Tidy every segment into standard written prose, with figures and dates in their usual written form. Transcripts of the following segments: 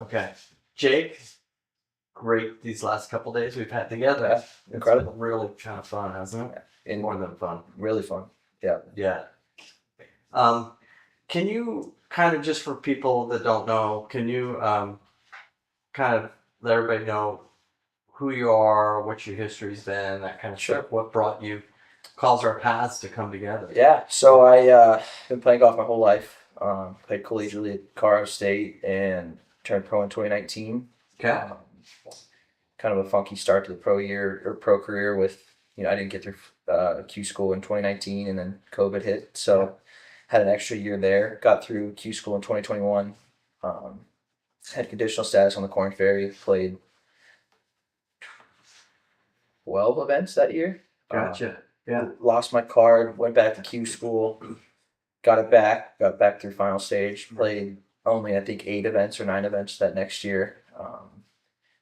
Okay. Jake, great these last couple days we've had together. Yeah, It's incredible. been really kind of fun, hasn't it? And More than fun. really fun. Yeah. Yeah. Um, can you kind of just for people that don't know, can you kind of let everybody know who you are, what your history's been, that kind of Sure. stuff? What brought you, caused our paths to come together? Yeah. So I been playing golf my whole life. Played collegiately at Colorado State and turned pro in 2019. Okay. Kind of a funky start to the pro year or pro career with I didn't get through Q school in 2019 and then COVID hit, so had an extra year there. Got through Q school in 2021. Um, had conditional status on the Corn Ferry. Played 12 events that year. Gotcha. Yeah. Lost my card. Went back to Q school. Got it back. Got back through final stage. Played only I think 8 events or 9 events that next year.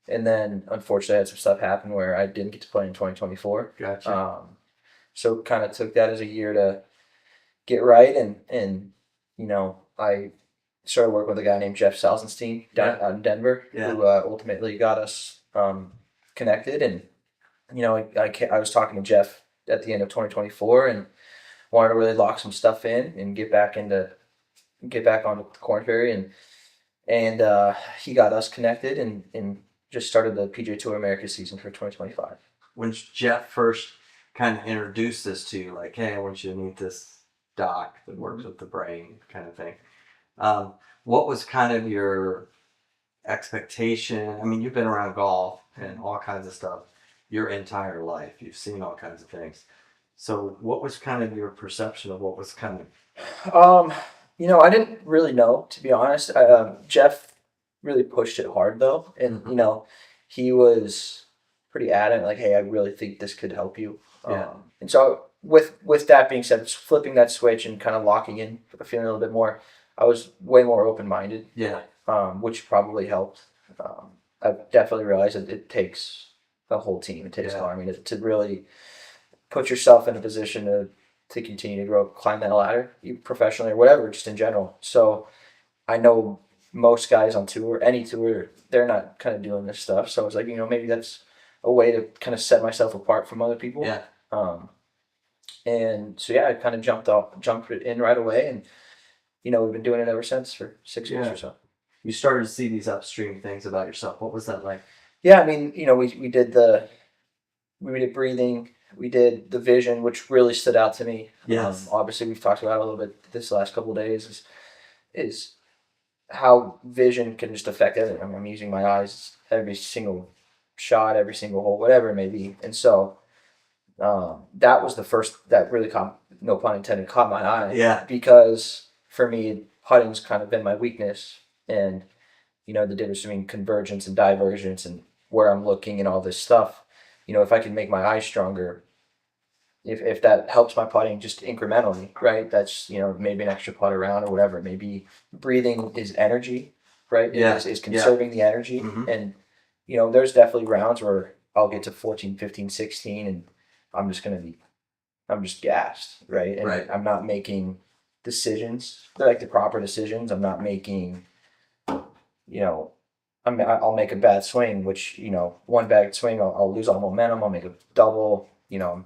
And then unfortunately I had some stuff happen where I didn't get to play in 2024. Gotcha. So kind of took that as a year to get right, and I started working with a guy named Jeff Salzenstein down out in Denver, who ultimately got us connected. And I was talking to Jeff at the end of 2024 and wanted to really lock some stuff in and get back on the Corn Ferry, and he got us connected and just started the PGA Tour America season for 2025. When Jeff first kind of introduced this to you, like, hey, I want you to meet this doc that works with the brain kind of thing. What was kind of your expectation? I mean, you've been around golf and all kinds of stuff your entire life. You've seen all kinds of things. So what was kind of your perception of what was coming? I didn't really know, to be honest. Jeff really pushed it hard though, and he was pretty adamant, like, "Hey, I really think this could help you." Yeah. And so with that being said, flipping that switch and kind of locking in, feeling a little bit more, I was way more open minded. Yeah. Which probably helped. I've definitely realized that it takes a whole team. It takes an army to really put yourself in a position to continue to grow, climb that ladder, professionally or whatever, just in general. So I know most guys on tour, any tour, they're not kind of doing this stuff. So I was like, maybe that's a way to kind of set myself apart from other people. Yeah. And so I kind of jumped in right away, and we've been doing it ever since for 6 years or so. You started to see these upstream things about yourself. What was that like? Yeah, I mean, we did breathing, we did the vision, which really stood out to me. Yes. Obviously, we've talked about it a little bit this last couple of days. Is how vision can just affect everything. I mean, I'm using my eyes every single shot, every single hole, whatever it may be, and so that was the first that really caught, no pun intended, caught my eye. Yeah. Because for me, putting's kind of been my weakness, and the difference between convergence and divergence and where I'm looking and all this stuff. If I can make my eyes stronger, if that helps my putting just incrementally, right? That's maybe an extra putt around or whatever. Maybe breathing is energy, right? Yeah. Is conserving the energy. Mhm. And there's definitely rounds where I'll get to 14, 15, 16 and I'm just gassed, right? And Right. I'm not making decisions. They're like the proper decisions. I'm not making, I'll make a bad swing, which, one bad swing, I'll lose all momentum. I'll make a double, I'm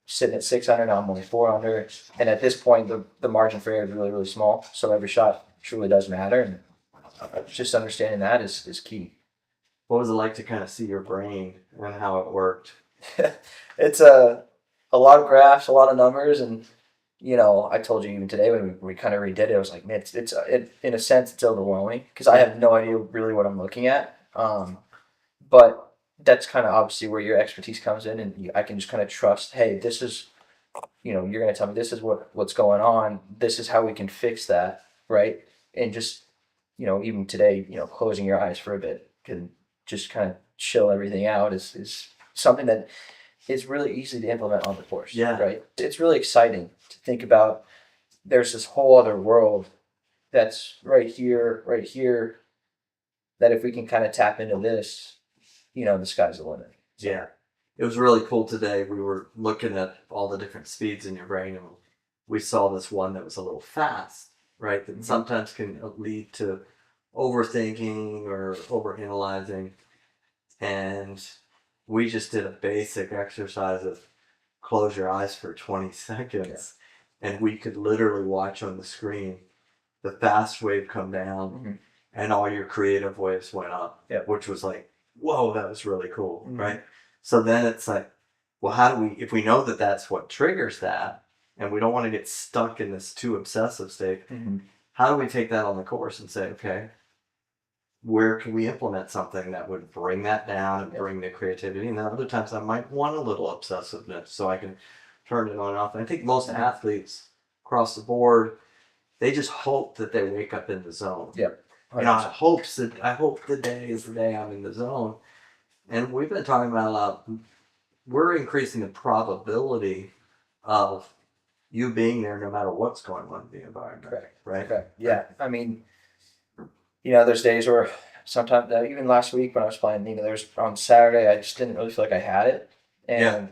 sitting at 600, now I'm only 400. And at this point, the margin for error is really, really small. So every shot truly does matter. And just understanding that is key. What was it like to kind of see your brain and how it worked? It's a lot of graphs, a lot of numbers, and I told you even today when we kind of redid it, I was like, man, it's in a sense it's overwhelming because I have no idea really what I'm looking at. But that's kind of obviously where your expertise comes in, and I can just kind of trust. Hey, this is, you're going to tell me this is what's going on. This is how we can fix that, right? And just even today, closing your eyes for a bit can just kind of chill everything out is something that is really easy to implement on the course. Yeah. Right. It's really exciting to think about. There's this whole other world that's right here, that if we can kind of tap into this, the sky's the limit. So, Yeah. It was really cool today. We were looking at all the different speeds in your brain, and we saw this one that was a little fast, right? That sometimes can lead to overthinking or overanalyzing. And we just did a basic exercise of close your eyes for 20 seconds. And we could literally watch on the screen the fast wave come down and all your creative waves went up, which was like, whoa, that was really cool, right? So then it's like, well, how do we, if we know that that's what triggers that, and we don't want to get stuck in this too obsessive state, how do we take that on the course and say, okay, where can we implement something that would bring that down and bring the creativity? And then other times I might want a little obsessiveness so I can turn it on and off. And I think most athletes across the board, they just hope that they wake up in the zone. Yep. You know, I hope the day is the day I'm in the zone. And we've been talking about a lot. We're increasing the probability of you being there no matter what's going on in the environment. Correct. Right? Okay. Yeah. I mean, there's days where sometimes, even last week when I was playing, there's on Saturday, I just didn't really feel like I had it. And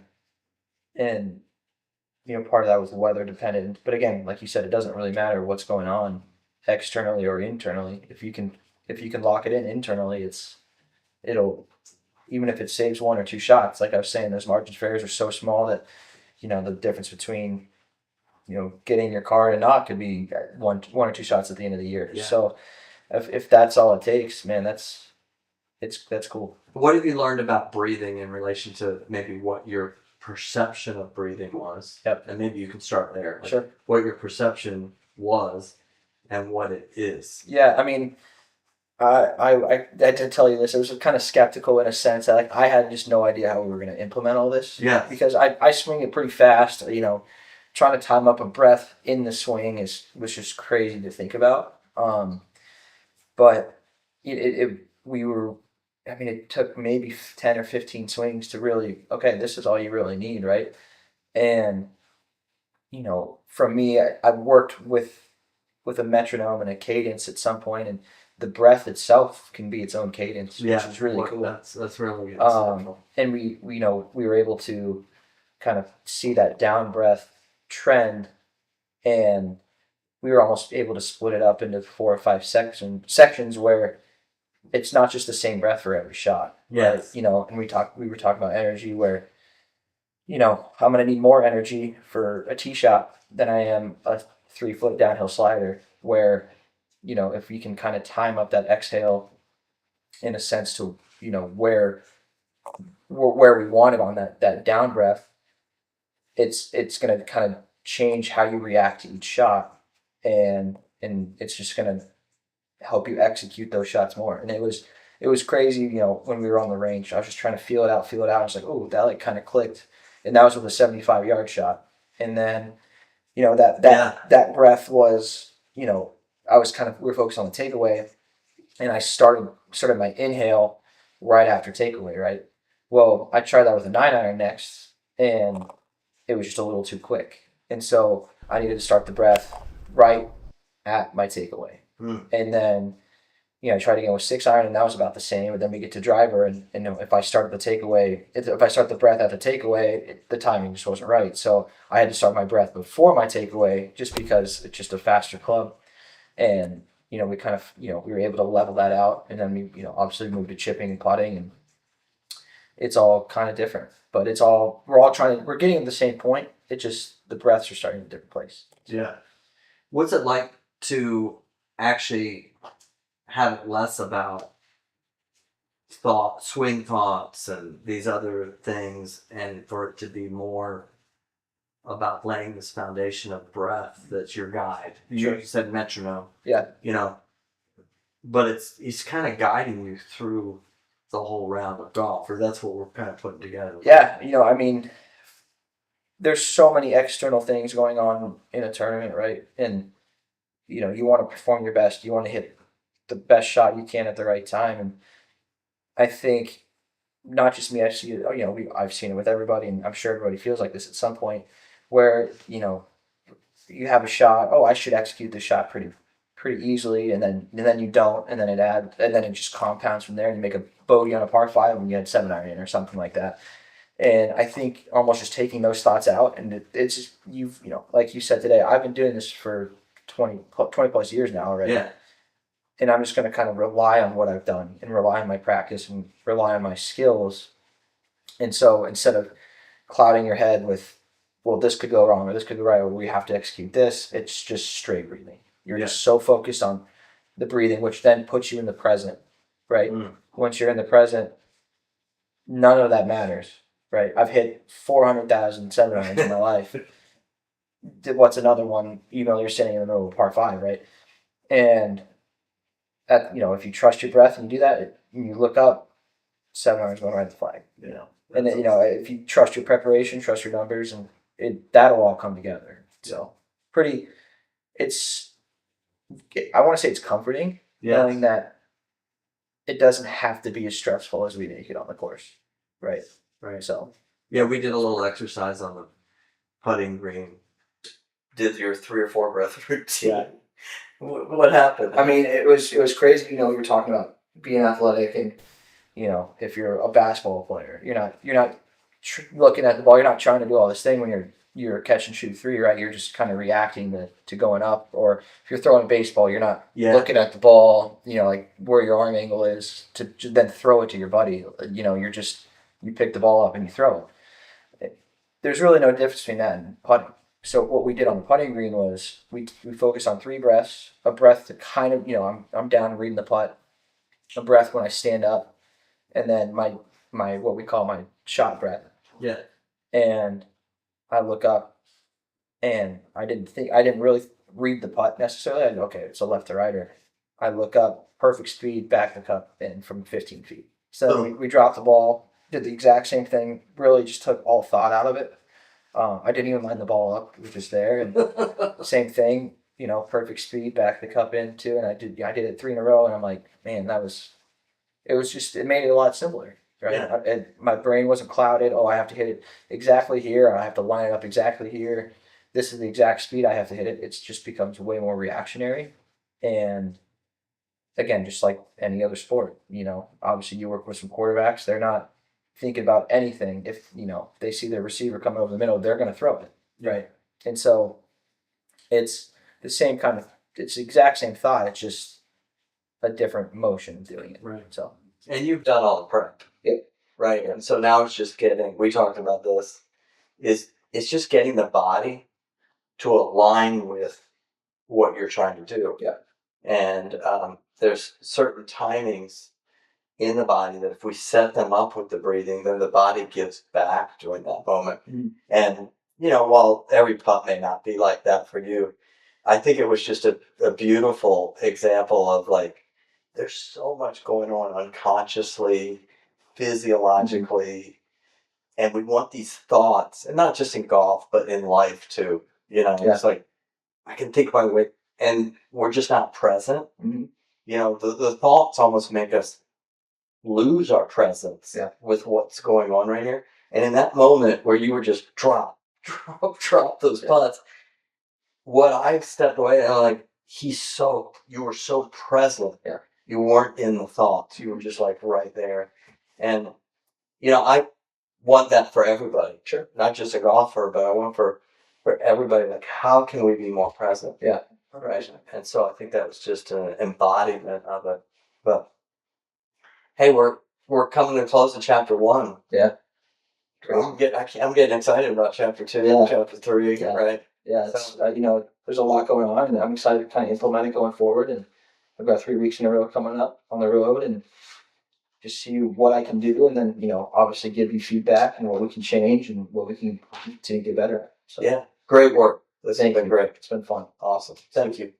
part of that was weather dependent. But again, like you said, it doesn't really matter what's going on externally or internally. If you can lock it in internally, it'll, even if it saves one or two shots, like I was saying, those margins for errors are so small that, the difference between, getting your card and not could be one or two shots at the end of the year. Yeah. So if that's all it takes, man, that's cool. What have you learned about breathing in relation to maybe what your perception of breathing was? Yep. And maybe you can start there. Like Sure. What your perception was and what it is. Yeah, I mean, I had to tell you this. I was kind of skeptical in a sense that I had just no idea how we were going to implement all this. Yeah. Because I swing it pretty fast. Trying to time up a breath in the swing was just crazy to think about. But it took maybe 10 or 15 swings to really, okay, this is all you really need, right? And, for me, I worked with a metronome and a cadence at some point, and the breath itself can be its own cadence, which is really cool. That's really good. And we were able to kind of see that down breath trend, and we were almost able to split it up into 4 or 5 sections where it's not just the same breath for every shot. Yes. Right? And we were talking about energy where, I'm going to need more energy for a tee shot than I am a 3-foot downhill slider, where, if we can kind of time up that exhale in a sense to, where we want it on that down breath, it's going to kind of change how you react to each shot, and it's just going to help you execute those shots more. And it was crazy, when we were on the range, I was just trying to feel it out. I was like, oh, that kind of clicked. And that was with a 75-yard shot. And then, that breath was, we were focused on the takeaway, and I started my inhale right after takeaway, right? Well, I tried that with a 9-iron next, and it was just a little too quick. And so I needed to start the breath right at my takeaway. And then, I tried again with 6-iron, and that was about the same. But then we get to driver, and if I start the breath at the takeaway, the timing just wasn't right. So I had to start my breath before my takeaway, just because it's just a faster club. And we kind of we were able to level that out, and then we obviously moved to chipping and putting, and it's all kind of different. But we're getting to the same point. It just, the breaths are starting in a different place. Yeah. What's it like to actually have it less about swing thoughts and these other things, and for it to be more about laying this foundation of breath that's your guide? Sure. You said metronome. Yeah. But he's kind of guiding you through the whole round of golf, or that's what we're kind of putting together. Yeah, there's so many external things going on in a tournament, right? And you want to perform your best. You want to hit the best shot you can at the right time. And I think not just me, I've seen it with everybody, and I'm sure everybody feels like this at some point, where you have a shot. Oh, I should execute this shot pretty easily, and then you don't, and then it just compounds from there, and you make a bogey on a par 5 when you had 7-iron in or something like that. And I think almost just taking those thoughts out, and it's just, like you said today, I've been doing this for 20 plus years now already. Yeah. and I'm just going to kind of rely on what I've done and rely on my practice and rely on my skills. And so instead of clouding your head with, well, this could go wrong or this could go right, or we have to execute this, it's just straight breathing. You're just so focused on the breathing, which then puts you in the present, right? Once you're in the present, none of that matters, right? I've hit 400,000 7-irons in my life. What's another one? You're standing in the middle of a par 5, right? And if you trust your breath and you do that, you look up, 7-irons going right at the flag, And then, if you trust your preparation, trust your numbers, and that'll all come together. So I want to say it's comforting knowing that it doesn't have to be as stressful as we make it on the course. Right. Right. So. Yeah, we did a little exercise on the putting green. Did your 3 or 4 breath routine. Yeah. What happened? I mean, it was crazy. We were talking about being athletic, and if you're a basketball player, you're not looking at the ball. You're not trying to do all this thing when you're catch and shoot 3, right? You're just kind of reacting to going up. Or if you're throwing a baseball, you're not looking at the ball, like where your arm angle is to then throw it to your buddy. You pick the ball up and you throw it. There's really no difference between that and putting. So what we did on the putting green was we focused on 3 breaths, a breath to kind of, I'm down reading the putt, a breath when I stand up, and then my what we call my shot breath. Yeah. And I look up, and I didn't really read the putt necessarily. I go, okay, it's a left to righter. I look up, perfect speed, back the cup in from 15 feet. So we dropped the ball, did the exact same thing, really just took all thought out of it. I didn't even line the ball up; it was just there. And same thing, perfect speed, back the cup in too. And I did it 3 in a row, and I'm like, man, it made it a lot simpler, right? Yeah. My brain wasn't clouded. Oh, I have to hit it exactly here. I have to line it up exactly here. This is the exact speed I have to hit it. It just becomes way more reactionary. And again, just like any other sport, obviously you work with some quarterbacks. They're not thinking about anything. If they see their receiver coming over the middle, they're going to throw it, right? And so it's the same it's the exact same thought. It's just a different motion of doing it. Right. So. And you've done all the prep. Yep. Right. And so now it's just we talked about this, it's just getting the body to align with what you're trying to do. Yeah. And there's certain timings in the body that if we set them up with the breathing, then the body gives back during that moment. Mm-hmm. And, while every putt may not be like that for you, I think it was just a beautiful example of there's so much going on unconsciously, physiologically, and we want these thoughts, and not just in golf, but in life too. It's like, I can think my way, and we're just not present. Mm-hmm. The thoughts almost make us lose our presence with what's going on right here. And in that moment where you were just drop those putts, what I've stepped away and I'm like, you were so present. Yeah. You weren't in the thoughts. You were just right there. And, I want that for everybody. Sure. Not just a golfer, but I want for everybody, how can we be more present? Yeah. Right. And so I think that was just an embodiment of it. But hey, we're coming to close to chapter 1. Yeah. I'm getting excited about chapter 2, chapter 3, right? Yeah, it's, there's a lot going on, and I'm excited to kind of implement it going forward. And I've got 3 weeks in a row coming up on the road, and just see what I can do, and then obviously give you feedback and what we can change and what we can continue to get better at. So yeah, great work. This has been great. It's been fun. Awesome. Thank you.